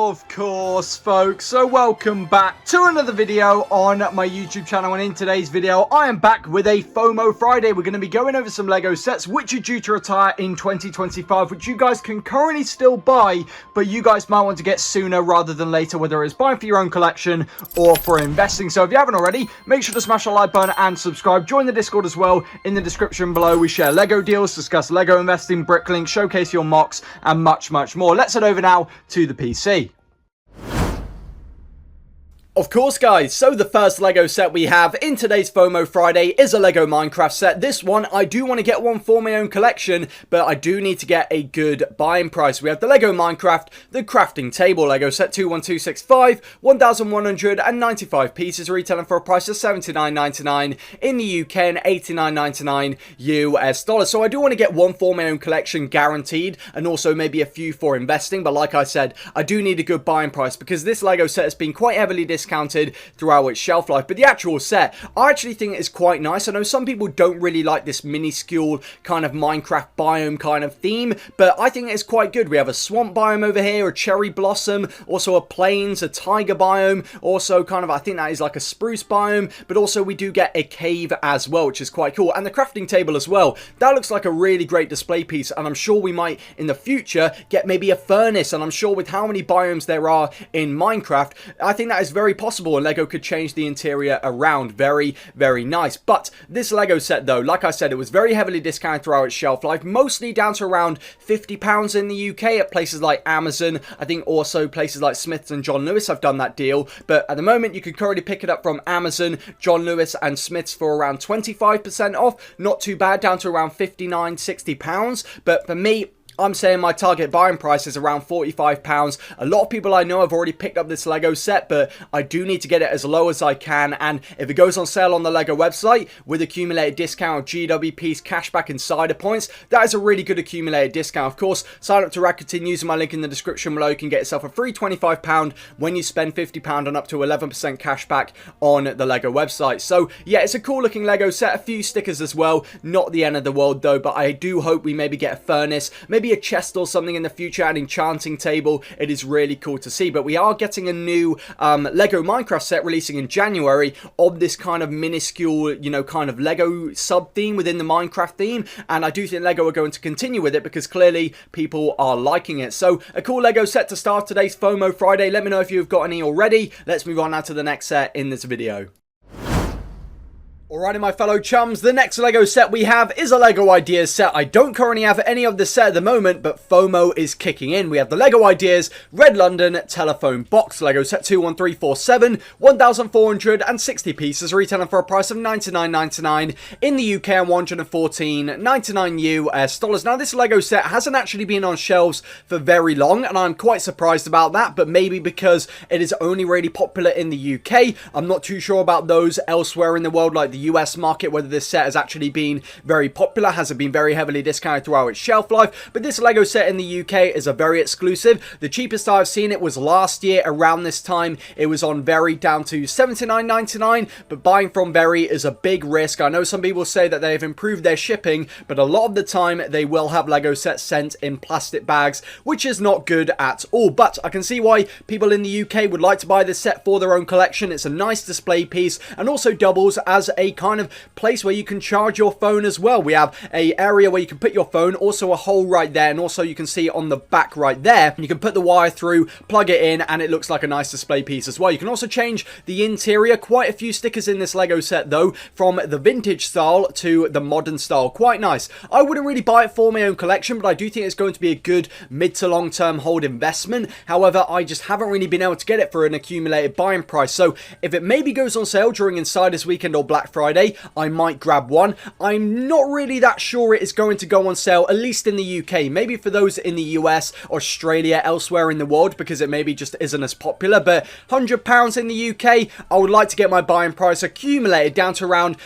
Of course, folks, so welcome back to another video on my YouTube channel, and in today's video I am back with a FOMO Friday. We're going to be going over some LEGO sets which are due to retire in 2025, which you guys can currently still buy, but you guys might want to get sooner rather than later, whether it's buying for your own collection or for investing. So if you haven't already, make sure to smash the like button and subscribe. Join the Discord as well in the description below. We share LEGO deals, discuss LEGO investing, bricklinks, showcase your mocks, and much more. Let's head over now to the PC. Of course, guys, so the first LEGO set we have in today's FOMO Friday is a LEGO Minecraft set. This one, I do want to get one for my own collection, but I do need to get a good buying price. We have the LEGO Minecraft, the crafting table LEGO set 21265, 1,195 pieces, retailing for a price of $79.99 in the UK and $89.99 US dollars. So I do want to get one for my own collection guaranteed, and also maybe a few for investing. But like I said, I do need a good buying price because this LEGO set has been quite heavily discounted throughout its shelf life. But the actual set, I actually think is quite nice. I know some people don't really like this minuscule kind of Minecraft biome kind of theme, but I think it's quite good. We have a swamp biome over here, a cherry blossom, also a plains, a tiger biome, also kind of, I think that is like a spruce biome, but also we do get a cave as well, which is quite cool. And the crafting table as well, that looks like a really great display piece, and I'm sure we might in the future get maybe a furnace, and I'm sure with how many biomes there are in Minecraft, I think that is very possible, and LEGO could change the interior around. Very nice. But this LEGO set though, like I said, it was very heavily discounted throughout its shelf life, mostly down to around £50 in the UK at places like Amazon. I think also places like Smiths and John Lewis have done that deal, but at the moment you can currently pick it up from Amazon, John Lewis and Smiths for around 25% off. Not too bad, down to around £59-60. But for me, I'm saying my target buying price is around £45. A lot of people I know have already picked up this LEGO set, but I do need to get it as low as I can. And if it goes on sale on the LEGO website with accumulated discount, GWPs, cashback, insider points, that is a really good accumulated discount. Of course, sign up to Rakuten using my link in the description below. You can get yourself a free £25 when you spend £50 and up to 11% cashback on the LEGO website. So yeah, it's a cool looking LEGO set. A few stickers as well. Not the end of the world though, but I do hope we maybe get a furnace, maybe a chest or something in the future, an enchanting table. It is really cool to see. But we are getting a new LEGO Minecraft set releasing in January of this kind of minuscule, you know, kind of LEGO sub theme within the Minecraft theme, and I do think LEGO are going to continue with it because clearly people are liking it. So a cool LEGO set to start today's FOMO Friday. Let me know if you've got any already. Let's move on now to the next set in this video. Alrighty, my fellow chums, the next LEGO set we have is a LEGO Ideas set. I don't currently have any of the set at the moment, but FOMO is kicking in. We have the LEGO Ideas Red London Telephone Box LEGO set 21347, 1,460 pieces, retailing for a price of $99.99 in the UK and $114.99 US dollars. Now, this LEGO set hasn't actually been on shelves for very long, and I'm quite surprised about that, but maybe because it is only really popular in the UK. I'm not too sure about those elsewhere in the world, like the US market, whether this set has actually been very popular. Has it been very heavily discounted throughout its shelf life? But this LEGO set in the UK is a very exclusive. The cheapest I've seen it was last year around this time. It was on Very down to $79.99, but buying from Very is a big risk. I know some people say that they've improved their shipping, but a lot of the time they will have LEGO sets sent in plastic bags, which is not good at all. But I can see why people in the UK would like to buy this set for their own collection. It's a nice display piece and also doubles as a kind of place where you can charge your phone as well. We have a area where you can put your phone, also a hole right there, and also you can see on the back right there, you can put the wire through, plug it in, and it looks like a nice display piece as well. You can also change the interior. Quite a few stickers in this LEGO set though, from the vintage style to the modern style. Quite nice. I wouldn't really buy it for my own collection, but I do think it's going to be a good mid to long term hold investment. However, I just haven't really been able to get it for an accumulated buying price. So if it maybe goes on sale during Insiders Weekend or Black Friday, I might grab one. I'm not really that sure it is going to go on sale, at least in the UK. Maybe for those in the US, Australia, elsewhere in the world, because it maybe just isn't as popular. But £100 in the UK, I would like to get my buying price accumulated down to around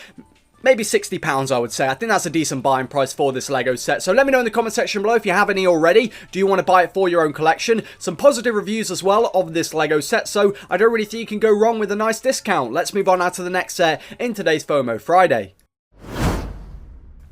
maybe £60, I would say. I think that's a decent buying price for this LEGO set. So let me know in the comment section below if you have any already. Do you want to buy it for your own collection? Some positive reviews as well of this LEGO set, so I don't really think you can go wrong with a nice discount. Let's move on now to the next set in today's FOMO Friday.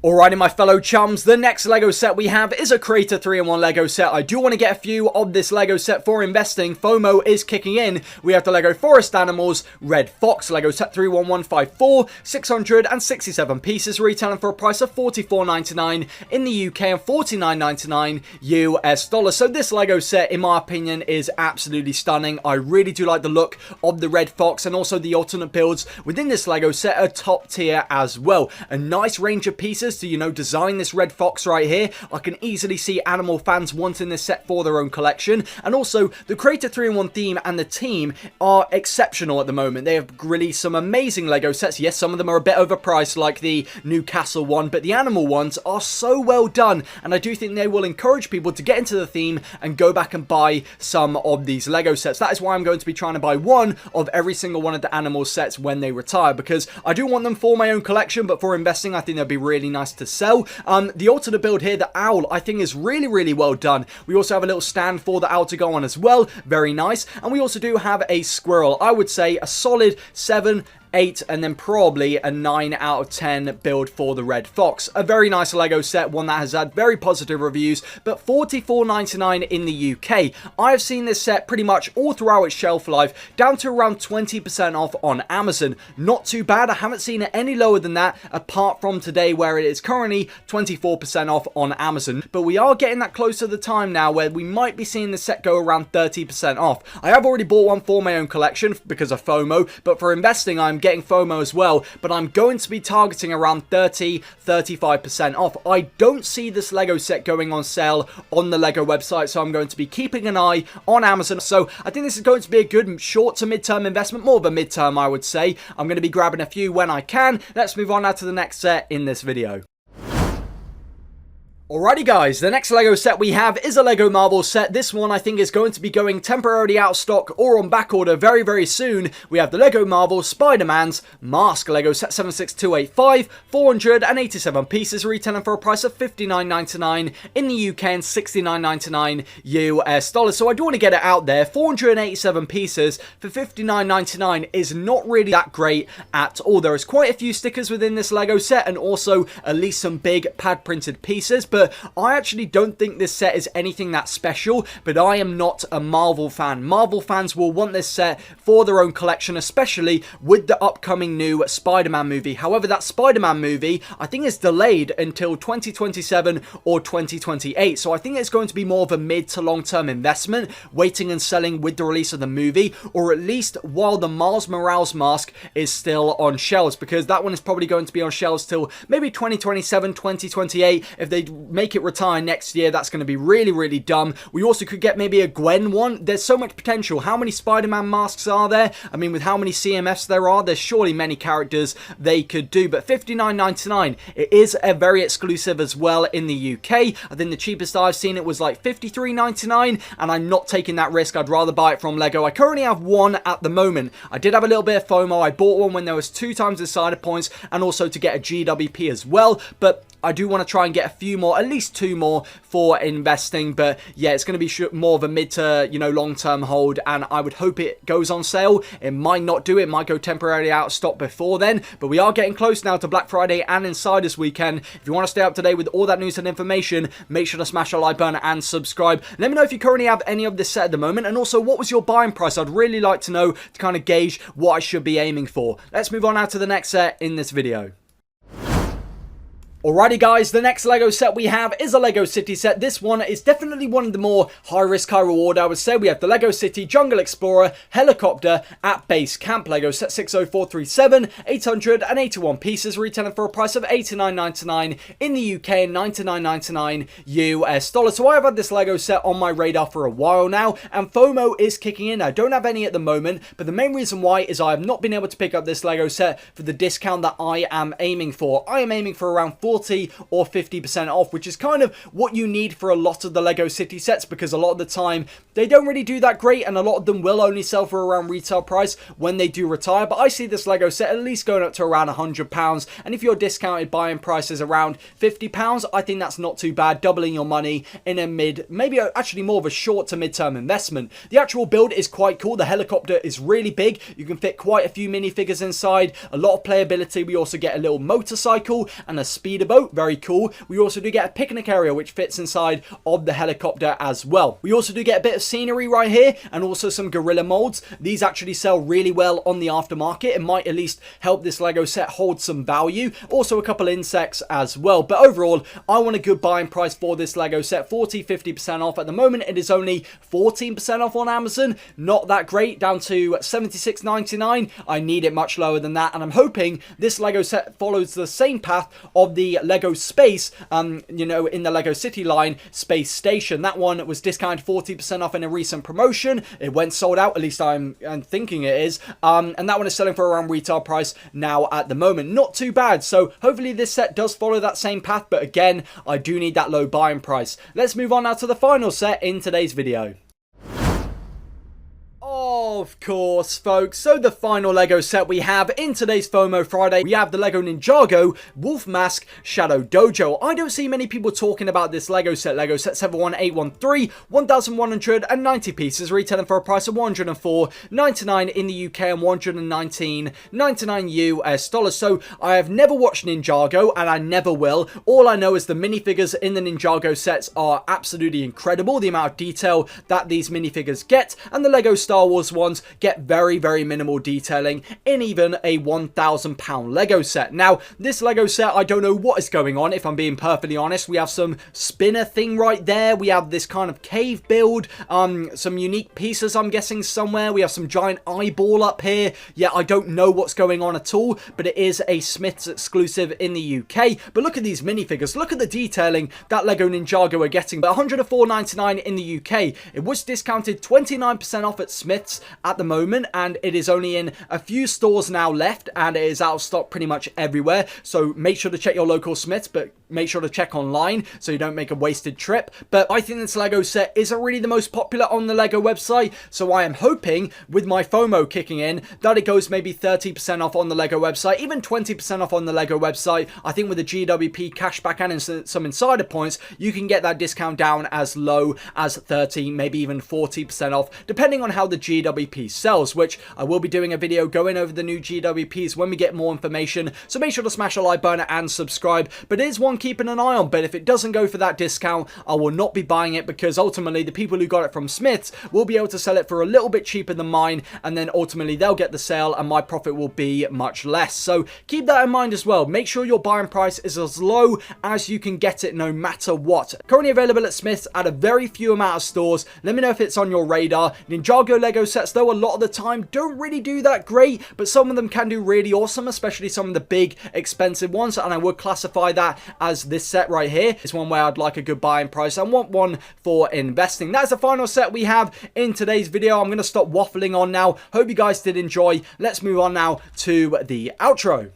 Alrighty, my fellow chums, the next LEGO set we have is a Creator 3-in-1 LEGO set. I do want to get a few of this LEGO set for investing. FOMO is kicking in. We have the LEGO Forest Animals, Red Fox, LEGO set 31154, 667 pieces, retailing for a price of $44.99 in the UK and $49.99 US dollars. So this LEGO set, in my opinion, is absolutely stunning. I really do like the look of the Red Fox, and also the alternate builds within this LEGO set are top tier as well. A nice range of pieces to, design this Red Fox right here. I can easily see animal fans wanting this set for their own collection. And also, the Creator 3-in-1 theme and the team are exceptional at the moment. They have released some amazing LEGO sets. Yes, some of them are a bit overpriced, like the Newcastle one, but the animal ones are so well done, and I do think they will encourage people to get into the theme and go back and buy some of these LEGO sets. That is why I'm going to be trying to buy one of every single one of the animal sets when they retire, because I do want them for my own collection, but for investing, I think they'd be really nice to sell. The alternate build here, the owl, I think is really well done. We also have a little stand for the owl to go on as well. Very nice. And we also do have a squirrel. I would say a solid 7, 8, and then probably a 9 out of 10 build for the Red Fox. A very nice LEGO set, one that has had very positive reviews, but $44.99 in the UK. I have seen this set pretty much all throughout its shelf life, down to around 20% off on Amazon. Not too bad. I haven't seen it any lower than that, apart from today, where it is currently 24% off on Amazon. But we are getting that close to the time now where we might be seeing the set go around 30% off. I have already bought one for my own collection because of FOMO, but for investing, I'm getting FOMO as well, but I'm going to be targeting around 35% off. I don't see this LEGO set going on sale on the LEGO website, so I'm going to be keeping an eye on Amazon. So I think this is going to be a good short to mid-term investment, more of a mid-term, I would say. I'm going to be grabbing a few when I can. Let's move on now to the next set in this video. Alrighty guys, the next LEGO set we have is a LEGO Marvel set. This one I think is going to be going temporarily out of stock or on back order very soon. We have the LEGO Marvel Spider-Man's Mask LEGO set 76285, 487 pieces, retailing for a price of $59.99 in the UK and $69.99 US dollars. So I do want to get it out there. 487 pieces for $59.99 is not really that great at all. There is quite a few stickers within this LEGO set, and also at least some big pad printed pieces, but I actually don't think this set is anything that special. But I am not a Marvel fan. Marvel fans will want this set for their own collection, especially with the upcoming new Spider-Man movie. However, that Spider-Man movie I think is delayed until 2027 or 2028, so I think it's going to be more of a mid to long term investment, waiting and selling with the release of the movie, or at least while the Miles Morales mask is still on shelves, because that one is probably going to be on shelves till maybe 2027, 2028. If they make it retire next year, that's going to be really dumb. We also could get maybe a Gwen one. There's so much potential. How many Spider-Man masks are there? I mean, with how many CMFs there are, there's surely many characters they could do. But $59.99, it is a very exclusive as well in the UK. I think the cheapest I've seen it was like $53.99, and I'm not taking that risk. I'd rather buy it from LEGO. I currently have one at the moment. I did have a little bit of FOMO. I bought one when there was 2 times the side of points, and also to get a GWP as well, but I do want to try and get a few more, at least 2 more for investing. But yeah, it's going to be more of a mid to, long-term hold, and I would hope it goes on sale. It might not do. It might go temporarily out of stock before then, but we are getting close now to Black Friday and Insiders Weekend. If you want to stay up to date with all that news and information, make sure to smash a like button and subscribe. Let me know if you currently have any of this set at the moment, and also what was your buying price. I'd really like to know to kind of gauge what I should be aiming for. Let's move on now to the next set in this video. Alrighty guys, the next LEGO set we have is a LEGO City set. This one is definitely one of the more high risk, high reward, I would say. We have the LEGO City Jungle Explorer Helicopter at Base Camp LEGO set 60437, 881 pieces, retailing for a price of $89.99 in the UK and $99.99 US dollars. So I have had this LEGO set on my radar for a while now, and FOMO is kicking in. I don't have any at the moment, but the main reason why is I have not been able to pick up this LEGO set for the discount that I am aiming for. I am aiming for around 40 or 50% off, which is kind of what you need for a lot of the LEGO City sets, because a lot of the time they don't really do that great, and a lot of them will only sell for around retail price when they do retire. But I see this LEGO set at least going up to around £100, and if your discounted buying price is around £50, I think that's not too bad, doubling your money in a maybe actually more of a short to mid-term investment. The actual build is quite cool. The helicopter is really big. You can fit quite a few minifigures inside, a lot of playability. We also get a little motorcycle and a speed speederboat, very cool. We also do get a picnic area which fits inside of the helicopter as well. We also do get a bit of scenery right here and also some gorilla molds. These actually sell really well on the aftermarket. It might at least help this Lego set hold some value. Also a couple insects as well. But overall, I want a good buying price for this Lego set. 40-50% off. At the moment, it is only 14% off on Amazon. Not that great, down to $76.99. I need it much lower than that, and I'm hoping this Lego set follows the same path of the Lego Space, you know, in the Lego City line Space Station. That one was discounted 40% off in a recent promotion. It went sold out, at least I'm thinking it is, and that one is selling for around retail price now at the moment. Not too bad, so hopefully this set does follow that same path, but again, I do need that low buying price. Let's move on now to the final set in today's video. Of course, folks, so the final Lego set we have in today's FOMO Friday, we have the Lego Ninjago Wolf Mask Shadow Dojo. I don't see many people talking about this Lego set. Lego set 71813, 1,190 pieces, retailing for a price of $104.99 in the UK and $119.99 US dollars. So I have never watched Ninjago, and I never will. All I know is the minifigures in the Ninjago sets are absolutely incredible. The amount of detail that these minifigures get, and the Lego Star Wars ones get very, very minimal detailing in even a £1,000 Lego set. Now, this Lego set, I don't know what is going on, if I'm being perfectly honest. We have some spinner thing right there. We have this kind of cave build, some unique pieces, I'm guessing, somewhere. We have some giant eyeball up here. Yeah, I don't know what's going on at all, but it is a Smith's exclusive in the UK. But look at these minifigures. Look at the detailing that Lego Ninjago are getting. But $104.99 in the UK. It was discounted 29% off at Smith's at the moment, and it is only in a few stores now left, and it is out of stock pretty much everywhere. So make sure to check your local Smith's, but make sure to check online so you don't make a wasted trip. But I think this Lego set isn't really the most popular on the Lego website, so I am hoping with my FOMO kicking in that it goes maybe 30% off on the Lego website, even 20% off on the Lego website. I think with the GWP cashback and some insider points, you can get that discount down as low as 30, maybe even 40% off, depending on how the GWP sells, which I will be doing a video going over the new GWPs when we get more information. So make sure to smash a like button and subscribe. But it is one keeping an eye on. But if it doesn't go for that discount, I will not be buying it, because ultimately the people who got it from Smith's will be able to sell it for a little bit cheaper than mine, and then ultimately they'll get the sale and my profit will be much less. So keep that in mind as well. Make sure your buying price is as low as you can get it no matter what. Currently available at Smith's at a very few amount of stores. Let me know if it's on your radar. Ninjago Lego sets, though, a lot of the time don't really do that great, but some of them can do really awesome, especially some of the big expensive ones, and I would classify that as this set right here. It's one where I'd like a good buying price. I want one for investing. That's the final set we have in today's video. I'm going to stop waffling on now. Hope you guys did enjoy. Let's move on now to the outro.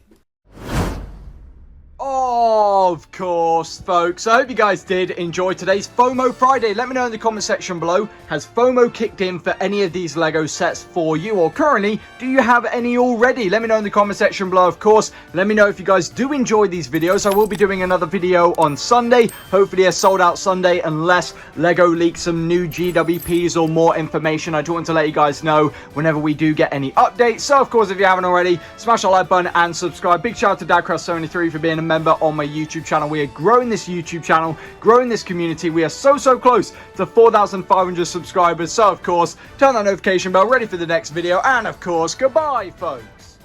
Of course, folks. I hope you guys did enjoy today's FOMO Friday. Let me know in the comment section below, has FOMO kicked in for any of these Lego sets for you? Or currently, do you have any already? Let me know in the comment section below, of course. Let me know if you guys do enjoy these videos. I will be doing another video on Sunday. Hopefully a sold out Sunday, unless Lego leaks some new GWPs or more information. I do want to let you guys know whenever we do get any updates. So, of course, if you haven't already, smash the like button and subscribe. Big shout out to DadCraft73 for being a member on my YouTube channel. We are growing this YouTube channel, growing this community. We are so close to 4,500 subscribers. So of course, turn that notification bell, ready for the next video, and of course, goodbye, folks.